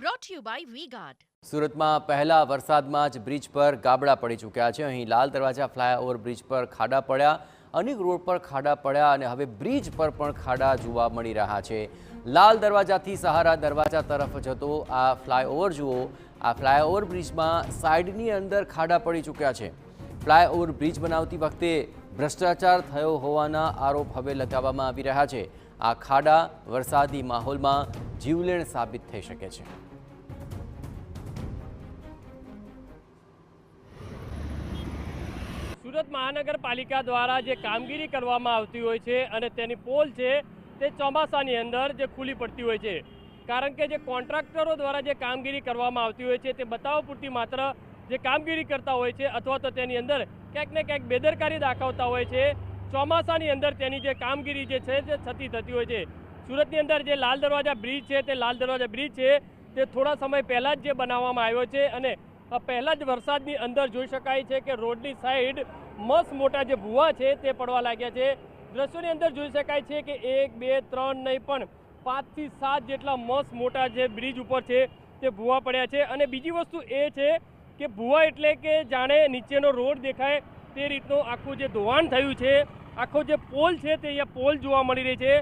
brought to you by V-Guard. સુરતમાં પહેલા વરસાદમાં જ બ્રિજ પર ગાબડા પડી ચૂક્યા છે। અહીં લાલ દરવાજા ફ્લાયઓવર બ્રિજ પર ખાડા પડ્યા, અનેક રોડ પર ખાડા પડ્યા અને હવે બ્રિજ પર પણ ખાડા જોવા મળી રહ્યા છે। લાલ દરવાજાથી સહારા દરવાજા તરફ જતો આ ફ્લાયઓવર જુઓ। આ ફ્લાયઓવર બ્રિજમાં સાઈડની અંદર ખાડા પડી ચૂક્યા છે। ફ્લાયઓવર બ્રિજ બનાવતી વખતે ભ્રષ્ટાચાર થયો હોવાના આરોપ હવે લગાવવામાં આવી રહ્યા છે। આ ખાડા વરસાદી માહોલમાં જીવલેણ સાબિત થઈ શકે છે। સુરત મહાનગરપાલિકા દ્વારા જે કામગીરી કરવામાં આવતી હોય છે અને તેની પોલ છે તે ચોમાસાની અંદર જે ખુલ્લી પડતી હોય છે, કારણ કે જે કોન્ટ્રાક્ટરો દ્વારા જે કામગીરી કરવામાં આવતી હોય છે તે બતાવવા પૂરતી માત્ર જે કામગીરી કરતા હોય છે અથવા તો તેની અંદર ક્યાંક ને ક્યાંક બેદરકારી દાખવતા હોય છે। ચોમાસાની અંદર તેની જે કામગીરી જે છે તે થતી હોય છે। સુરતની અંદર જે લાલ દરવાજા બ્રિજ છે તે લાલ દરવાજા બ્રિજ છે તે થોડા સમય પહેલાં જ જે બનાવવામાં આવ્યો છે અને પહેલા જ વરસાદની અંદર જોઈ શકાય છે કે રોડની સાઈડ મસ્ત મોટા જે ભૂવા છે તે પડવા લાગ્યા છે। દ્રશ્યોની અંદર જોઈ શકાય છે કે 1, 2, 3 નહીં પણ 5 થી 7 જેટલા મસ્ત મોટા જે બ્રિજ ઉપર છે તે ભૂવા પડ્યા છે। અને બીજી વસ્તુ એ છે કે ભૂવા એટલે કે જાણે નીચેનો રોડ દેખાય તે રીતનું આખું જે ધોવાણ થયું છે, આખો જે પોલ છે તે અહીંયા પોલ જોવા મળી રહી છે।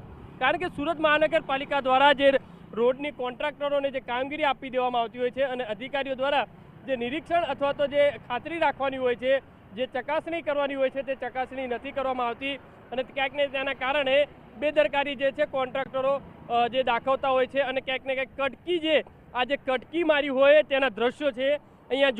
કારણ કે સુરત મહાનગરપાલિકા દ્વારા જે રોડની કોન્ટ્રાક્ટરોને જે કામગીરી આપી દેવામાં આવતી હોય છે અને અધિકારીઓ દ્વારા જે નિરીક્ષણ અથવા તો જે ખાતરી રાખવાની હોય છે, જે ચકાસણી કરવાની હોય છે તે ચકાસણી નથી કરવામાં આવતી અને ક્યાંક ને તેના કારણે બેદરકારી જે છે કોન્ટ્રાક્ટરો જે દાખવતા હોય છે અને ક્યાંક ને ક્યાંક કટકી જે આ જે કટકી મારી હોય તેના દ્રશ્યો છે અહીંયા